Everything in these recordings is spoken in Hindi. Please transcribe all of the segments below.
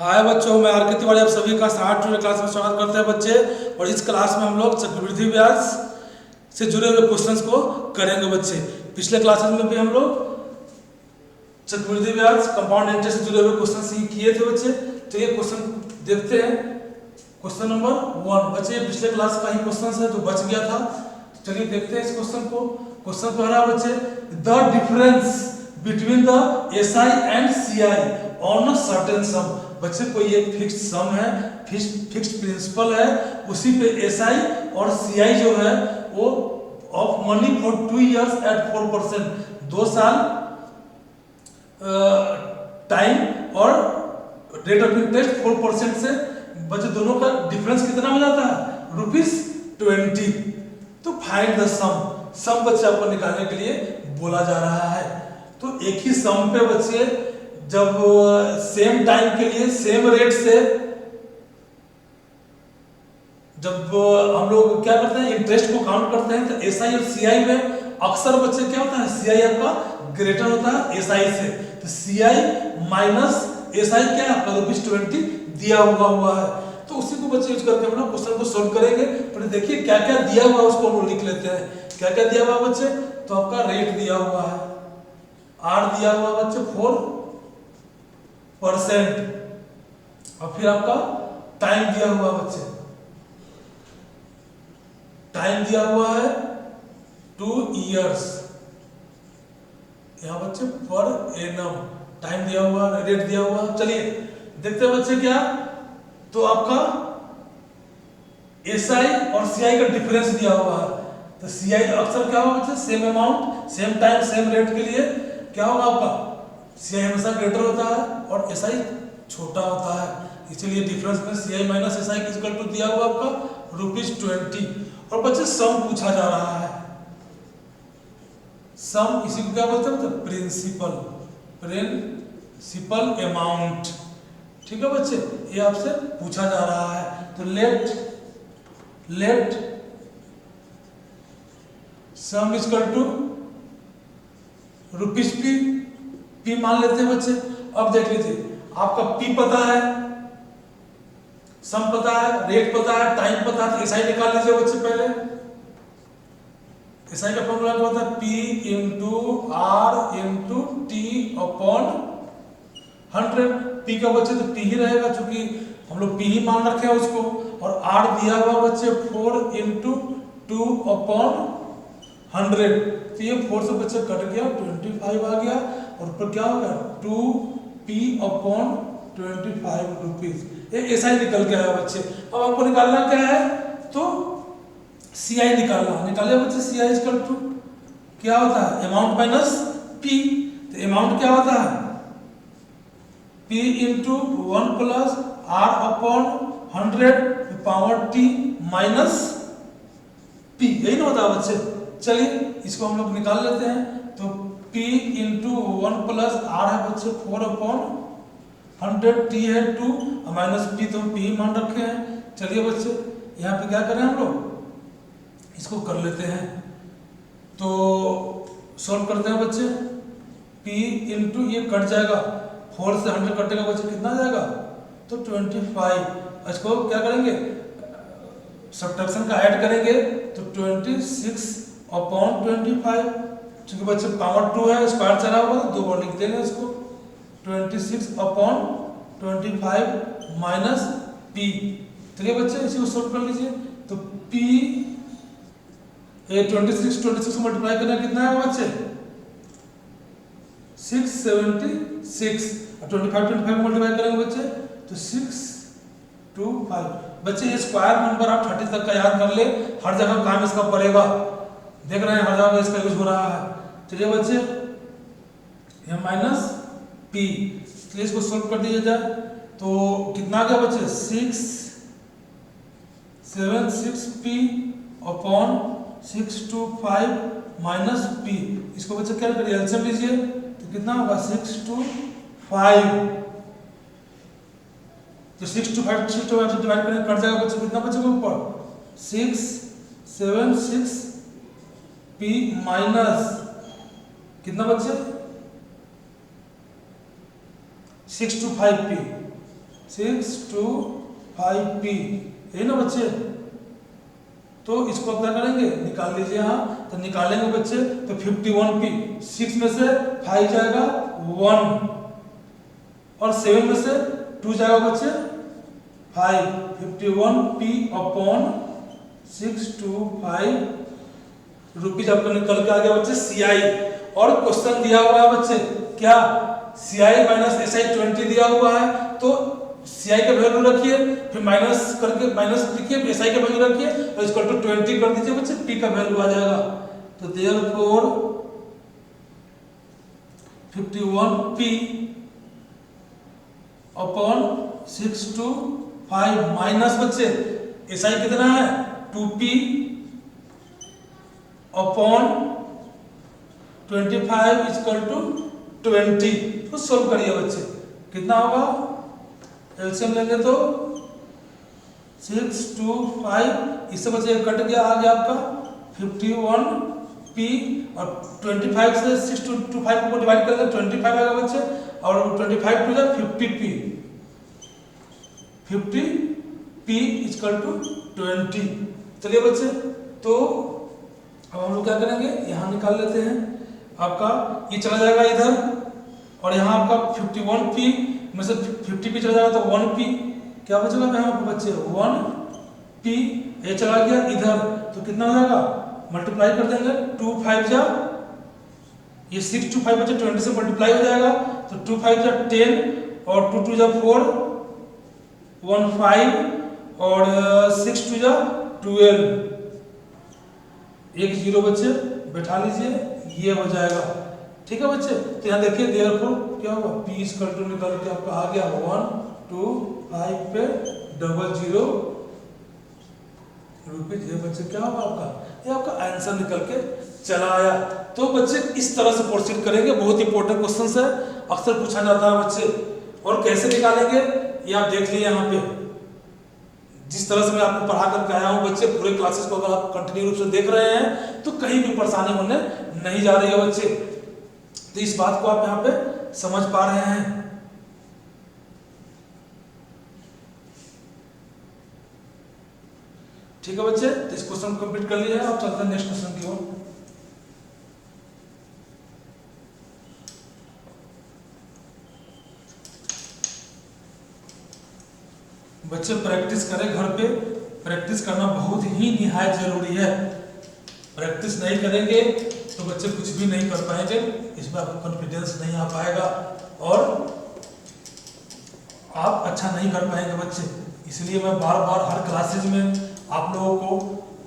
हाय बच्चों, मैं आर के तिवारी आप सभी का 60वें क्लास में स्वागत करते हैं बच्चे। और इस क्लास में हम लोग चक्रवृद्धि ब्याज से जुड़े हुए क्वेश्चंस को करेंगे बच्चे। पिछले क्लासेस में भी हम लोग चक्रवृद्धि ब्याज कंपाउंड इंटरेस्ट से जुड़े हुए क्वेश्चंस ही किए थे बच्चे। तो ये क्वेश्चन देखते हैं। क्वेश्चन नंबर 1 बच्चे, पिछले क्लास का ही क्वेश्चन है जो बच गया था। चलिए देखते हैं इस क्वेश्चन को। क्वेश्चन पहला बच्चे, the difference between the SI and CI on a certain सम। बच्चे कोई एक फिक्स्ड सम है, फिक्स्ड प्रिंसिपल है, उसी पे एसआई और सीआई जो है वो of money for 2 years at 4%, 2 साल टाइम और रेट ऑफ इंटरेस्ट 4% से बच्चे दोनों का डिफरेंस कितना हो जाता है? ₹20। तो फाइंड द सम बच्चे आपको निकालने के लिए बोला जा रहा है। तो एक ही सम पे बच्चे जब सेम टाइम के लिए सेम रेट से जब हम लोग क्या करते हैं, इंटरेस्ट को काउंट करते हैं, तो एसआई और सीआई में अक्सर बच्चे क्या होता है, सीआई आपका ग्रेटर होता है एसआई से। तो सीआई माइनस एसआई क्या है आपका ₹20 दिया हुआ है। तो उसी को बच्चे यूज करके हम लोग क्वेश्चन को सोल्व करेंगे। पर देखिए क्या क्या दिया हुआ है उसको हम लोग लिख लेते हैं। क्या क्या दिया हुआ बच्चे? तो आपका रेट दिया हुआ है, आर दिया हुआ बच्चे 4%, और फिर आपका टाइम दिया हुआ बच्चे, टाइम दिया हुआ है 2 years, यहां बच्चे पर एनम टाइम दिया हुआ, रेट दिया हुआ। चलिए देखते हैं बच्चे क्या। तो आपका एसआई और सीआई का डिफरेंस दिया हुआ है। तो सीआई अक्सर क्या होगा बच्चे, same amount same time same rate के लिए क्या होगा आपका, सीआई हमेशा ग्रेटर होता है और एसआई छोटा होता है। इसलिए डिफरेंस में CI minus SI equal to दिया हुआ आपका ₹20। और बच्चे सम पूछा जा रहा है। सम इसी को क्या बोलते हैं मतलब प्रिंसिपल अमाउंट। ठीक है बच्चे, ये आपसे पूछा जा रहा है। तो let sum equal to ₹p मान लेते हैं बच्चे। अब देख लीजिए आपका p पता है, सम पता है, रेट पता है, टाइम पता है। तो एसआई निकाल लीजिए बच्चे। पहले एसआई का फॉर्मूला क्या होता है, p into R into T upon 100। p का बच्चे तो p ही रहेगा, क्योंकि हम लोग p ही मान रखे हैं उसको। और r दिया हुआ बच्चे 4 इंटू 2 अपॉन 100। तो ये 4 से बच्चे कट गया, 25 आ गया। और ऊपर क्या होगा 2p अपॉन 25 रुपीज। ये एसआई निकल के आया बच्चे। अब आपको निकालना क्या है, तो सीआई निकालिए बच्चे। सीआई इक्वल टू क्या होता है, अमाउंट माइनस p। तो अमाउंट क्या होता है, p into 1 plus r upon 100 power t minus p, यही ना होता है बच्चे। चलिए इसको हम लोग निकाल लेते हैं। तो p इंटू 1 प्लस r है बच्चे 4 अपॉन 100, t है 2 माइनस p, तो p ही मान रखे हैं। चलिए बच्चे यहाँ पे क्या करें हम लोग, इसको कर लेते हैं। तो सॉल्व करते हैं बच्चे। p इंटू ये कट जाएगा, 4 से 100 कटेगा बच्चे, कितना जाएगा तो 25। इसको क्या करेंगे, सब्ट्रैक्शन का ऐड करेंगे। तो 26 अपॉन 25, क्योंकि बच्चे पावर 2 है, स्क्वायर चला हुआ तो 2 बार लिख देंगे इसको। 26 अपॉन 25 माइनस p। चलिए बच्चे इसी को सॉल्व कर लीजिए। तो p 26 को मल्टीप्लाई करना कितना है बच्चे 676। 25 मल्टीप्लाई करेंगे बच्चे तो 625। बच्चे ये स्क्वायर नंबर आप 30 तक का याद कर ले, हर जगह काम इसका पड़ेगा। देख रहे हैं हर जगह इसका यूज हो रहा है। चलिए बच्चे ये माइनस p, चलिए इसको सॉल्व कर दिया जाए। तो कितना आ गया बच्चे 676p अपॉन 625 माइनस p। इसको बच्चे क्या करिए, एलसीएम लीजिए। तो कितना होगा 625। तो 625 से डिवाइड करें, कट जाएगा बच्चे, कितना बचेगा ऊपर 676p माइनस कितना बच्चे 625p 625p, यही ना बच्चे। तो इसको आप क्या करेंगे, निकाल लीजिए। यहाँ तो निकालेंगे बच्चे तो 51p, 6 में से 5 जाएगा 1 और 7 में से 2 जाएगा बच्चे 5। 51p अपॉन 625 रुपीज आपको निकल के आ गया बच्चे CI। और क्वेश्चन दिया हुआ है बच्चे क्या, CI माइनस SI 20 दिया हुआ है, तो CI का वैल्यू रखिए, फिर माइनस करके माइनस लिखिए, SI का वैल्यू रखिए और इसको टू 20 कर दीजिए बच्चे, P का वैल्यू आ जाएगा। तो देयरफॉर 51p अपॉन 625 माइनस बच्चे SI कितना है 2p अपॉन 25 इक्वल टू 20। तो सोल्व करिए बच्चे, कितना होगा, एलसीएम लेंगे तो 625, इससे बच्चे कट गया, आ गया आपका 51p और 25 से 625 को डिवाइड कर दें 25 आएगा बच्चे, और 25 टू जा 50p, 50p इक्वल टू 20। चलिए बच्चे, तो अब हम लोग क्या करेंगे, यहाँ निकाल लेते हैं। आपका ये चला जाएगा इधर, और यहाँ आपका 51p में से 50p चला जाएगा तो 1p, क्या बचेगा यहाँ पे बच्चे 1p, ये चला गया इधर, तो कितना हो जाएगा, मल्टीप्लाई कर देंगे, 2 5 जा, ये 6 2 5 बच्चे 20 से मल्टीप्लाई हो जाएगा, तो 2 5 जा 10 और 2 2 जा 4, 1 5 और 6 2 जा 12, एक जीरो बच्चे बैठा लीजिए, ये हो जाएगा। ठीक है बच्चे, तो यहाँ देखिए देयरफॉर क्या होगा, p इक्वल टू निकल के आपका आ गया 1 2 5 पे 00 रुपीज। ये बच्चे क्या होगा आपका, ये आपका आंसर निकल के चला आया। तो बच्चे इस तरह से प्रोसीड करेंगे, बहुत इंपॉर्टेंट क्वेश्चन है, अक्सर पूछा जाता है बच्चे। और कैसे निकालेंगे ये आप देख लिए यहाँ पे, जिस तरह से मैं आपको पढ़ा करके आया हूँ बच्चे, पूरे क्लासेस को अगर आप कंटिन्यू रूप से देख रहे हैं तो कहीं भी परेशानी होने नहीं जा रही है बच्चे। तो इस बात को आप यहाँ पे समझ पा रहे हैं। ठीक है बच्चे, तो इस क्वेश्चन को कंप्लीट कर लिया है, अब चलते हैं नेक्स्ट क्वेश्चन की ओर। बच्चे प्रैक्टिस करें घर पे, प्रैक्टिस करना बहुत ही निहायत जरूरी है। प्रैक्टिस नहीं करेंगे तो बच्चे कुछ भी नहीं कर पाएंगे, इसमें आपको कॉन्फिडेंस नहीं आ पाएगा और आप अच्छा नहीं कर पाएंगे बच्चे। इसलिए मैं बार बार हर क्लासेज में आप लोगों को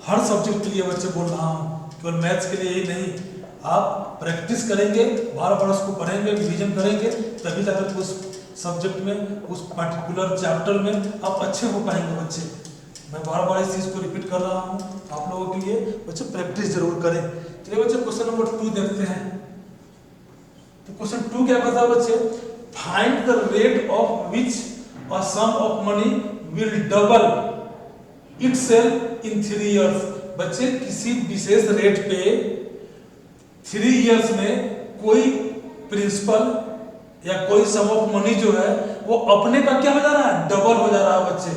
हर सब्जेक्ट के लिए बच्चे बोल रहा हूँ, केवल मैथ्स के लिए ही नहीं। आप प्रैक्टिस करेंगे, बार बार उसको पढ़ेंगे, रिवीजन करेंगे, तभी जाकर उस सब्जेक्ट में, उस पर्टिकुलर चैप्टर में आप अच्छे हो पाएंगे बच्चे। मैं बार बार इस चीज़ को रिपीट कर रहा हूँ आप लोगों के लिए, बच्चे प्रैक्टिस जरूर करें। चलिए बच्चे क्वेश्चन नंबर 2 देखते हैं। तो क्वेश्चन 2 क्या कहता है बच्चे, find the rate of which a sum of money will double itself in 3 years. बच्चे किसी विशेष रेट पे 3 इयर्स में कोई प्रिंसिपल या कोई सम ऑफ मनी जो है वो अपने का क्या हो जा रहा है, डबल हो जा रहा है बच्चे।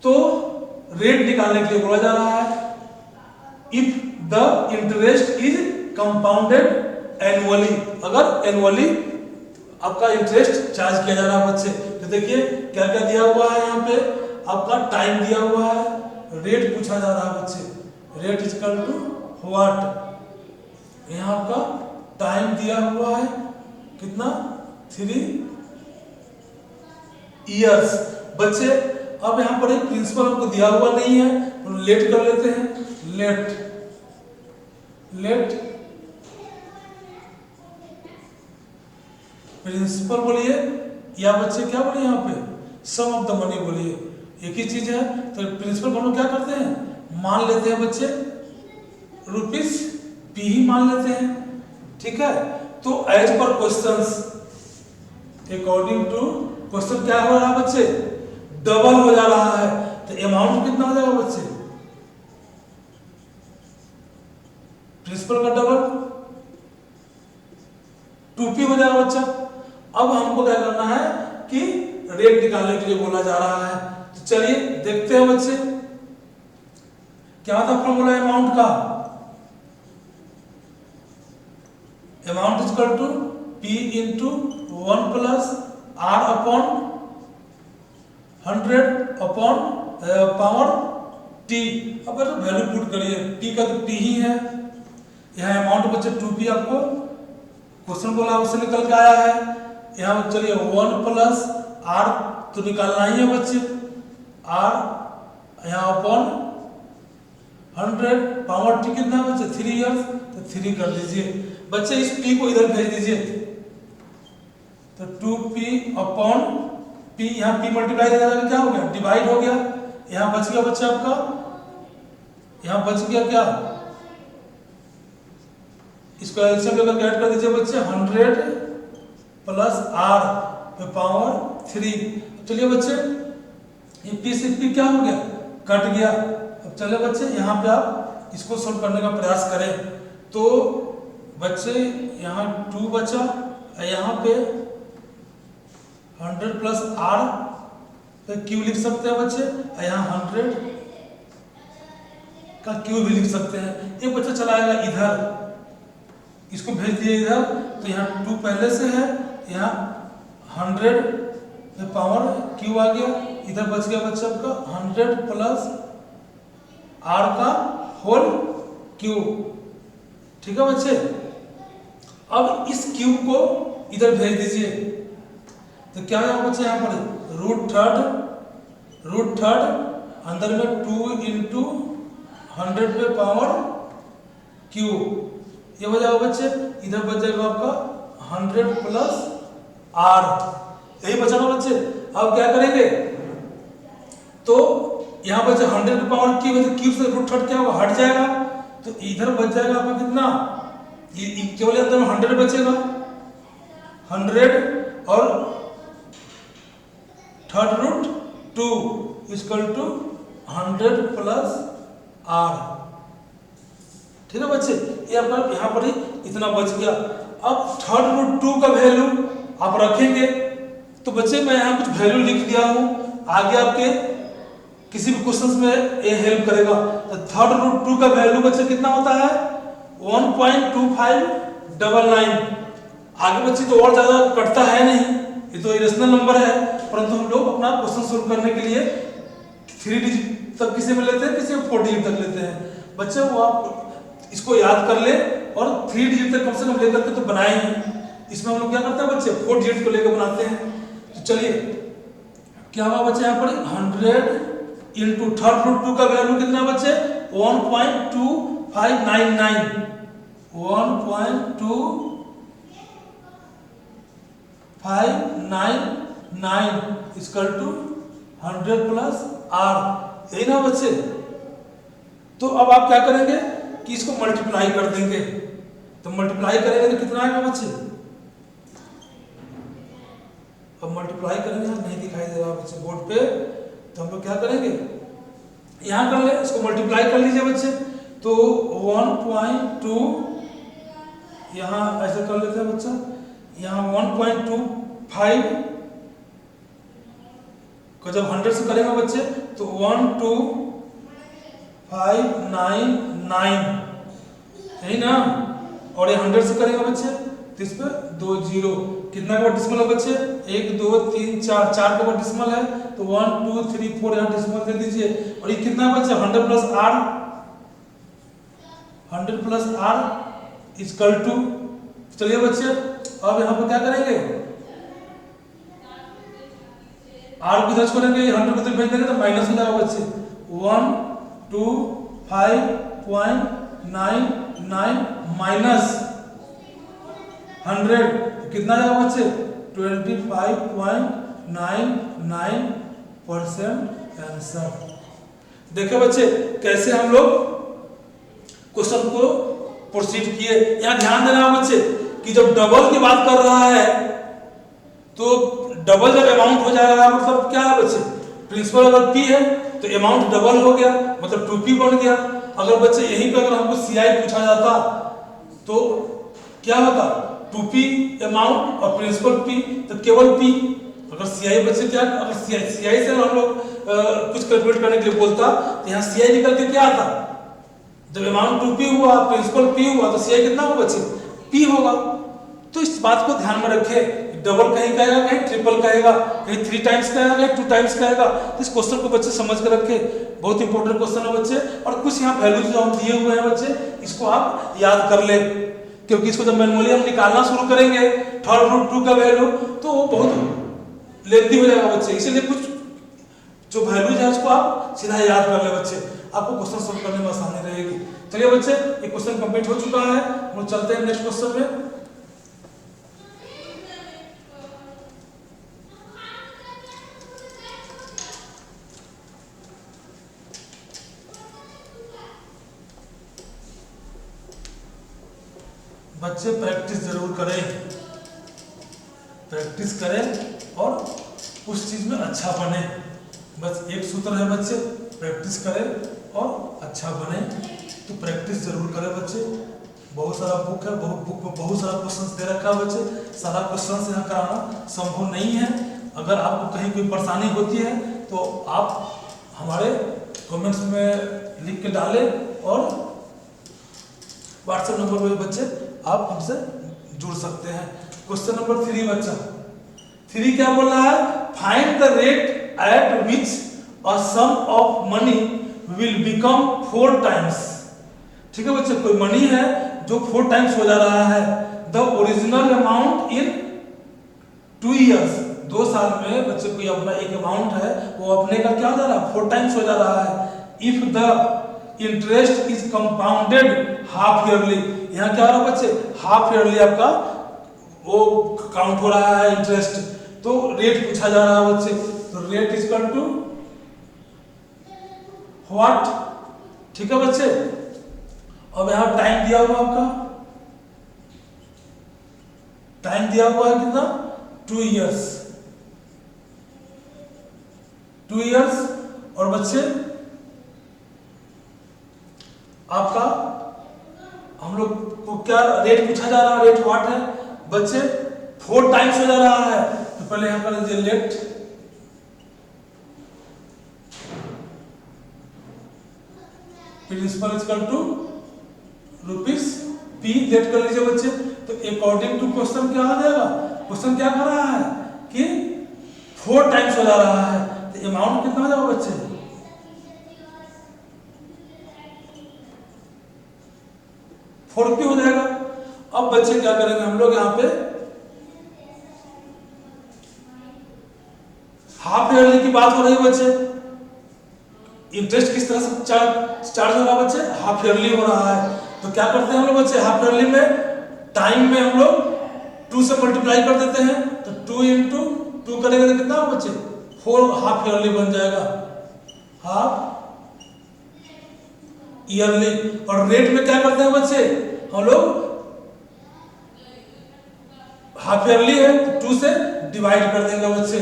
तो रेट निकालने के लिए बोला जा रहा है, if the interest is compounded annually, अगर एनुअली आपका इंटरेस्ट चार्ज किया जा रहा है बच्चे। तो देखिए क्या क्या दिया हुआ है, यहाँ पे आपका टाइम दिया हुआ है, रेट पूछा जा रहा है बच्चे, rate is equal to what, यहाँ आपका टाइम दिया हुआ है कितना 3 इयर्स बच्चे। अब यहाँ पर एक प्रिंसिपल हमको दिया हुआ नहीं है, तो लेट कर लेते हैं, लेट प्रिंसिपल बोलिए या बच्चे क्या बोलिए, यहाँ पे सम ऑफ द मनी बोलिए, एक ही चीज है। तो प्रिंसिपल हम लोग क्या करते हैं, मान लेते हैं बच्चे रुपीस p ही मान लेते हैं। ठीक है, तो as per questions, according to question क्या हो रहा है बच्चे, डबल हो जा रहा है। तो अमाउंट कितना हो जाएगा बच्चे, प्रिंसिपल का डबल 2p हो जाएगा बच्चा। अब हमको क्या करना है, कि रेट निकालने के लिए बोला जा रहा है। तो चलिए देखते हैं बच्चे क्या था फॉर्मूला अमाउंट का। Amount is equal to P into 1 plus R upon 100 upon power T। अब वैल्यू पुट करिए, P का तो P ही है, यहाँ अमाउंट बच्चे 2P आपको क्वेश्चन बोला उससे निकल के आया है। यहाँ चलिए 1 प्लस R तो निकालना ही है बच्चे, R यहाँ अपॉन 100 पावर T कितना है बच्चे 3 इयर्स, तो 3 कर दीजिए बच्चे। इस P को इधर भेज दीजिए, तो 2P अपॉन P, यहाँ P मल्टीप्लाई करने क्या हो गया डिवाइड हो गया, यहाँ बच गया बच्चा आपका, यहाँ बच गया क्या, इसको एलसीएम लेकर ऐड कर दीजिए बच्चे 100 प्लस R पे पावर 3। चलिए बच्चे ये P से P क्या हो गया कट गया। अब चले बच्चे यहाँ पे आप इसको सोल्व करने का प्रयास करें, तो बच्चे यहाँ 2 बचा, यहाँ पे 100 प्लस R पे Q लिख सकते हैं बच्चे, यहाँ 100 का Q भी लिख सकते हैं। एक बच्चा चला आएगा इधर, इसको भेज दिए इधर, तो यहाँ 2 पहले से है, यहाँ 100 पे पावर Q आ गया, इधर बच गया बच्चा आपका 100 प्लस R का होल Q। ठीक है बच्चे, अब इस Q को इधर भेज दीजिए, तो क्या है बच्चे यहाँ पर रूट थर्ड अंदर में 2 इंटू 100 पे पावर Q, ये हो जाएगा बच्चे। इधर बच जाएगा आपका 100 प्लस R, यही बचा ना बच्चे। अब क्या करेंगे, तो यहाँ बचे 100 पे पावर Q, तो Q से रूट थर्ड क्या होगा हट जाएगा, तो इधर बच जाएगा आपका कितना, ये केवल अंदर में 100 बचेगा, 100 और third root 2 equal to 100 plus R। ठीक है बच्चे, ये आपका यहाँ पर ही इतना बच गया। अब थर्ड रूट 2 का वैल्यू आप रखेंगे, तो बच्चे मैं यहाँ कुछ वैल्यू लिख दिया हूँ, आगे आपके किसी भी क्वेश्चंस में ये हेल्प करेगा। तो थर्ड रूट 2 का वैल्यू बच्चे कितना होता है 1.2599। आगे बच्चे तो और ज्यादा कटता है नहीं, ये तो इरेशनल नंबर है, परंतु हम लोग अपना क्वेश्चन सोल्व करने के लिए 3 डिजिट तक किसी में लेते हैं, किसी में 4 डिजिट तक लेते हैं बच्चे। वो आप इसको याद कर ले और 3 डिजिट तक कम से कम लेकर के तो बनाए ही। इसमें हम लोग क्या करते हैं बच्चे 4 डिजिट को लेकर बनाते हैं। तो चलिए क्या हुआ बच्चे, यहाँ पर 100 इंटू थर्ड रूट 2 का वैल्यू कितना बच्चे 1.2599, 1.2599 इक्वल टू 100 प्लस R, यही ना बच्चे। तो अब आप क्या करेंगे कि इसको मल्टीप्लाई कर देंगे, तो मल्टीप्लाई करेंगे तो कितना आएगा बच्चे, अब मल्टीप्लाई करेंगे, नहीं दिखाई दे रहा बच्चे बोर्ड पे, तो हम लोग क्या करेंगे यहाँ कर ले, इसको मल्टीप्लाई कर लीजिए बच्चे। तो 1.2 यहाँ ऐसे कर लेते हैं बच्चा, यहाँ 1.25 को जब 100 से करेंगे बच्चे तो 12599, यही ना, और ये 100 से करेंगे बच्चे तो इस पर 2 जीरो, कितना का डिसिमल है बच्चे 1 2 3 4, 4 का डिसिमल है, तो 1 2 3 4 यहाँ डिसिमल दे दीजिए। और ये कितना बच्चे 100 plus R, 100 plus R equal to, चलिए बच्चे अब यहाँ पर क्या करेंगे, R को इधर छोड़ेंगे, 100 को इधर भेज देंगे तो माइनस हो जाएगा बच्चे 125.99 माइनस 100 कितना जाएगा बच्चे 25.99% आंसर। देखिए बच्चे कैसे हम लोग क्वेश्चन को प्रोसीड किए। यहाँ ध्यान देना बच्चे कि जब डबल की बात कर रहा है तो डबल जब अमाउंट हो जाएगा मतलब क्या है बच्चे, प्रिंसिपल अगर P है तो अमाउंट डबल हो गया मतलब 2P बन गया। अगर बच्चे यहीं पे अगर हमको CI पूछा जाता तो क्या होता 2P अमाउंट और प्रिंसिपल P, तो केवल P, अगर CI बच्चे क्या, अगर CI से हम लोग कुछ कैलकुलेट करने के लिए बोलता तो यहाँ CI निकल के क्या आता, जब अमाउंट 2P हुआ, प्रिंसिपल P हुआ, तो CI कितना होगा बच्चे, P होगा। तो इस बात को ध्यान में रखे, डबल कहीं कहेगा, कहीं ट्रिपल कहेगा, कहीं 3 टाइम्स कहेगा, कहीं 2 टाइम्स कहेगा। तो इस क्वेश्चन को बच्चे समझ कर रखे, बहुत इंपॉर्टेंट क्वेश्चन है बच्चे। और कुछ यहाँ वैल्यूज जो हम दिए हुए हैं बच्चे, इसको आप याद कर ले, क्योंकि इसको जब मैनुअली हम निकालना शुरू करेंगे थर्ड रूट 2 का वैल्यू, तो वो बहुत लेंथी हो जाएगा बच्चे। इसीलिए कुछ जो वैल्यूज है उसको आप सीधा याद कर ले बच्चे, आपको क्वेश्चन सोल्व करने में आसानी रहेगी। चलिए बच्चे, ये क्वेश्चन कंप्लीट हो चुका है, हम चलते हैं नेक्स्ट क्वेश्चन में। बच्चे प्रैक्टिस जरूर करें, प्रैक्टिस करें और उस चीज में अच्छा बने। बस एक सूत्र है बच्चे, प्रैक्टिस करें और अच्छा बने। तो प्रैक्टिस जरूर करें बच्चे। बहुत सारा बुक है, बुक में बहुत सारा क्वेश्चंस दे रखा है बच्चे, सारा क्वेश्चंस यहाँ कराना संभव नहीं है। अगर आपको कहीं कोई परेशानी होती है तो आप हमारे कमेंट्स में लिख के डालें और व्हाट्सएप नंबर पर बच्चे आप हमसे जुड़ सकते हैं। क्वेश्चन नंबर 3 बच्चा, 3 क्या बोल रहा है, find the rate at which a sum of money will become 4 times. ठीक है बच्चे, कोई मनी है जो 4 टाइम्स हो जा रहा है the original amount in 2 years. 2 साल में बच्चे कोई अपना एक अमाउंट है वो अपने का क्या हो जा रहा है, 4 टाइम्स हो जा रहा है। If the interest is compounded half yearly, यहाँ क्या हो रहा है बच्चे, हाफ ईयरली आपका वो काउंट हो रहा है इंटरेस्ट। तो रेट पूछा जा रहा है बच्चे, तो rate is equal to what. ठीक है बच्चे, अब यहाँ टाइम दिया हुआ आपका, टाइम दिया हुआ है कितना, 2 ईयर्स, 2 ईयर्स। और बच्चे आपका हम लोग को क्या रेट पूछा जा रहा है, रेट व्हाट है बच्चे, 4 टाइम्स हो जा रहा है। तो पहले यहां पर लीजिए let principal equal to rupees P let कर लीजिए बच्चे। तो अकॉर्डिंग टू क्वेश्चन क्या आ जाएगा, क्वेश्चन क्या कर रहा है कि 4 टाइम्स हो जा रहा है, तो अमाउंट कितना हो जाएगा बच्चे, 4 रुपये हो जाएगा। अब बच्चे क्या करेंगे, हम लोग यहाँ पे हाफ ईयरली की बात हो रही है बच्चे, इंटरेस्ट किस तरह से चार्ज हो रहा है बच्चे, हाफ ईयरली हो रहा है। तो क्या करते हैं हम लोग बच्चे, हाफ ईयरली में टाइम में हम लोग 2 से मल्टीप्लाई कर देते हैं। तो 2 इंटू 2 करेंगे तो कितना हो बच्चे, 4 हाफ ईयरली बन जाएगा, हाफ ईयरली। और रेट में क्या करते हैं बच्चे, हम लोग हाफ ईयरली है 2 से डिवाइड कर देंगे बच्चे।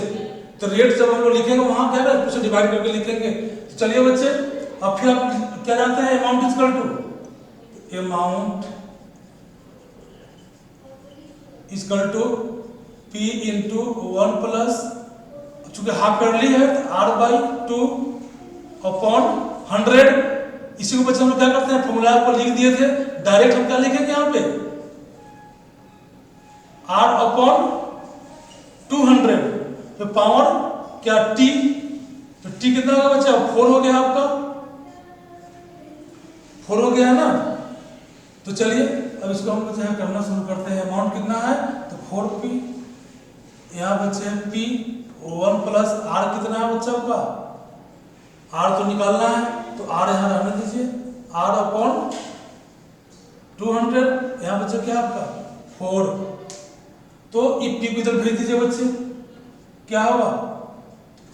तो रेट जब हम लोग लिखेंगे वहां क्या है, 2 से डिवाइड करके लिखेंगे। तो चलिए बच्चे, अब फिर आप क्या जानते हैं, amount is equal to, amount is equal to P into 1 plus, चूंकि हाफ ईयरली है तो R/2 अपॉन 100। इसी को बच्चे हम लोग क्या करते हैं, फॉर्मूला पर लिख दिए थे, डायरेक्ट हम क्या लिखेंगे यहाँ पे, R अपॉन 200, तो पावर क्या T, तो T कितना होगा बच्चा, 4 हो गया आपका, 4 हो गया है ना। तो चलिए अब इसको हम बच्चे यहाँ करना शुरू करते हैं। अमाउंट कितना है, तो 4P, यहाँ बच्चे हैं P 1 प्लस R कितना है बच्चा आपका, R तो निकालना है, तो R यहाँ रहने दीजिए, R अपॉन 200, यहाँ बच्चा क्या आपका 4। तो इस P को इधर भेज दीजिए बच्चे, क्या होगा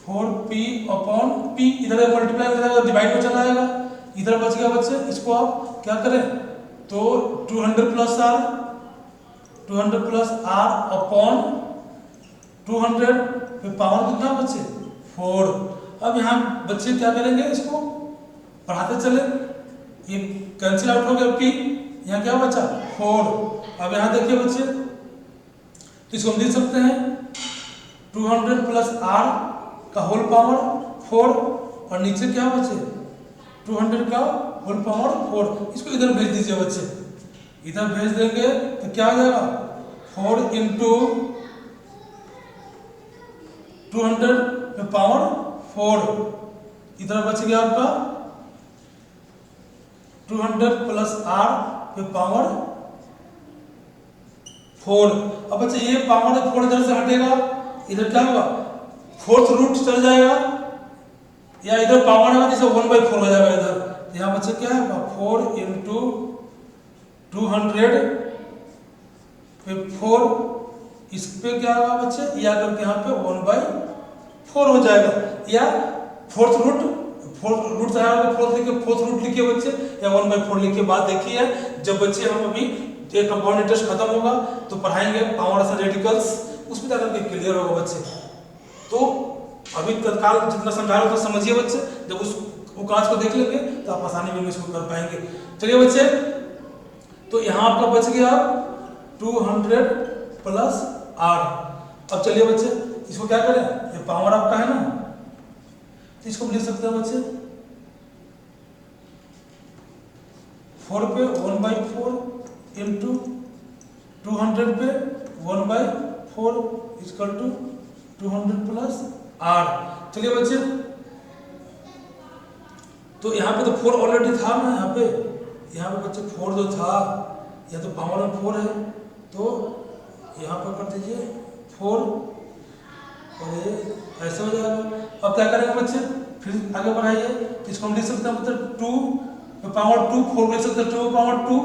4P अपॉन P, इधर मल्टीप्लाई हो जाएगा, डिवाइड में चला आएगा, इधर बच गया बच्चे। इसको आप क्या करें, तो 200 plus R, 200 plus R upon 200, फिर पावर कितना बच्चे 4। अब यहाँ बच्चे क्या करेंगे, इसको पढ़ाते चले, ये कैंसिल आउट हो गया P, यहाँ क्या बचा 4। अब यहाँ देखिए बच्चे, तो इसको हम लिख सकते हैं 200 प्लस आर का होल पावर 4 और नीचे क्या बचे 200 का होल पावर 4। इसको इधर भेज दीजिए बच्चे, इधर भेज देंगे तो क्या हो जाएगा 4 इंटू 200 पे पावर 4, इधर बच गया आपका 200 प्लस आर पे पावर 4। अब बच्चे ये पावर 4 इधर से हटेगा, इधर क्या होगा फोर्थ रूट चल जाएगा, या इधर पावर है जैसे 1/4 हो जाएगा इधर। यहाँ बच्चे क्या है 4 इंटू 200 पे 4, इस पे क्या होगा बच्चे या करके यहाँ पे 1/4 हो जाएगा, या फोर्थ रूट फोर्थ रूट लिखिए बच्चे, या 1/4 लिखिए। बात देखिए जब बच्चे हम अभी ये कंपाउंड इंटरेस्ट खत्म होगा तो पढ़ाएंगे पावर ऑफ रेडिकल्स, उसमें जाकर के क्लियर होगा बच्चे। तो अभी तत्काल जितना समझा रहा था समझिए बच्चे, जब उस कांच को देख लेंगे तो आप आसानी में इसको कर पाएंगे। चलिए बच्चे, तो यहाँ आपका बच गया 200 प्लस आर। अब चलिए बच्चे इसको क्या करें, ये पावर आपका है ना, तो इसको लिख सकते हैं बच्चे 4 पे 1/4 इंटू 200 पे 1/4 इक्वल टू 200 प्लस आर। चलिए बच्चे, तो यहाँ पे तो 4 ऑलरेडी था ना, यहाँ पे बच्चे 4 जो था, या तो पावर में 4 है, तो यहाँ पर कर दीजिए 4 और ये ऐसे हो जाएगा। अब क्या करेंगे बच्चे, फिर आगे बढ़ाइए, तो इसको हम लिख सकते हैं मतलब 2 पावर 2 4 लिख सकते हैं 2 पावर 2,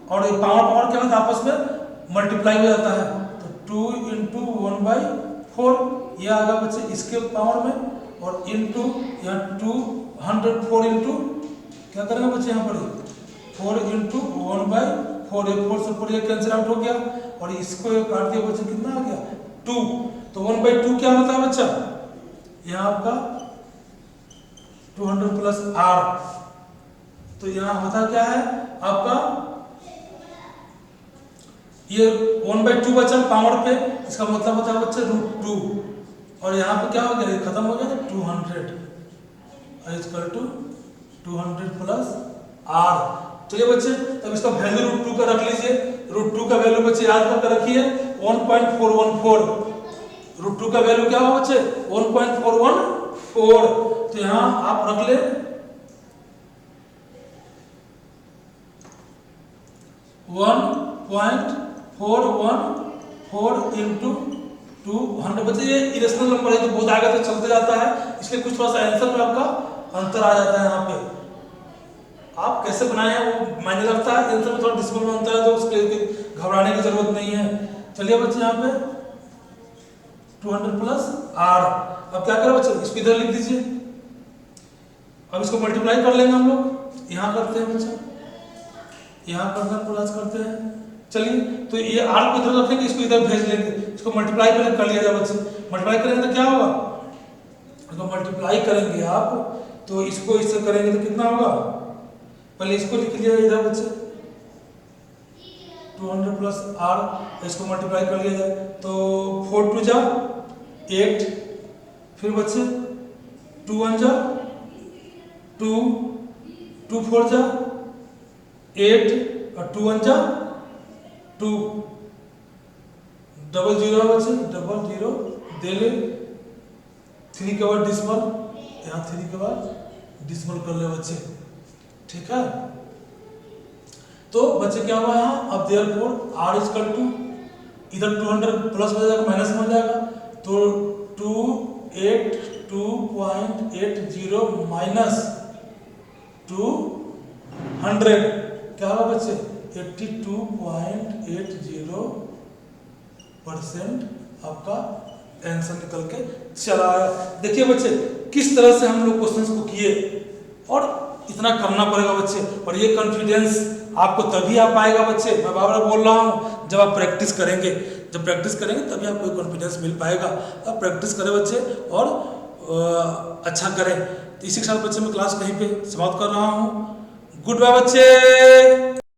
और ये पावर क्या होता है आपस में मल्टीप्लाई हो जाता है, तो 2 इंटू 1/4 ये आ गया बच्चे इसके पावर में, और इंटू यहाँ 204 इंटू क्या करेंगे बच्चे यहाँ पर 4 इंटू 1/4, ये 4 से 4 ये कैंसिल आउट हो गया, और इसको काट दिया बच्चे कितना आ गया 2। तो 1/2 क्या होता है बच्चा, यहाँ आपका 200 प्लस आर, तो यहाँ होता क्या है आपका ये 1/2 बचा पावर पे, इसका मतलब होता है बच्चे √2, और यहाँ पे क्या हो गया ये खत्म हो गया 200 इक्वल टू 200 प्लस आर। चलिए बच्चे, तब इसका वैल्यू √2 का रख लीजिए, √2 का वैल्यू बच्चे याद करके रखिए 1.414, √2 का वैल्यू क्या होगा बच्चे 1.414, तो यहाँ आप रख ले 1.414 इंटू 200 बच्चे, ये इरेशनल नंबर है तो बहुत आगे तक चलते जाता है, इसलिए कुछ थोड़ा सा आंसर में आपका अंतर आ जाता है। यहाँ पे आप कैसे बनाए हैं वो मायने रखता है, आंसर में थोड़ा डिसिमल में अंतर है, तो उसके लिए घबराने की जरूरत नहीं है। चलिए बच्चे यहाँ पे 200 प्लस आर। अब क्या करें बच्चे, इसको इधर लिख दीजिए, अब इसको मल्टीप्लाई कर लेंगे हम लोग, यहाँ करते हैं बच्चे, यहाँ करकर प्लस करते हैं। चलिए, तो ये आर को इधर रखेंगे, इसको इधर भेज लेंगे, इसको मल्टीप्लाई कर लिया जाए बच्चे। मल्टीप्लाई करेंगे तो क्या होगा, इसको मल्टीप्लाई करेंगे आप, तो इसको इससे करेंगे तो कितना होगा, पहले इसको लिख लिया इधर बच्चे 200 प्लस आर, इसको मल्टीप्लाई कर लिया जाए तो 4 2 जा 8, फिर बच्चे 2 1 जा 2, 2 4 जा 8, और 2 1 जा 2, 00 बच्चे 00 दे ले, 3 के बाद डिसमल, यहाँ 3 के बाद डिसमल कर ले बच्चे, ठीक है। तो बच्चे क्या हुआ यहाँ, अब देयरफॉर r इक्वल टू इधर 200 प्लस हो जाएगा माइनस में हो जाएगा, तो 282.80 माइनस 200 क्या होगा बच्चे 82.80% आपका आंसर निकल के चला आया। देखिए बच्चे किस तरह से हम लोग क्वेश्चंस को किए, और इतना करना पड़ेगा बच्चे, और ये कॉन्फिडेंस आपको तभी आ पाएगा बच्चे, मैं बार बार बोल रहा हूँ, जब आप प्रैक्टिस करेंगे, जब प्रैक्टिस करेंगे तभी आपको कॉन्फिडेंस मिल पाएगा। अब प्रैक्टिस करें बच्चे और अच्छा करें। तो इसी के साथ बच्चे मैं क्लास कहीं पे समाप्त कर रहा हूँ। गुड बाय बच्चे।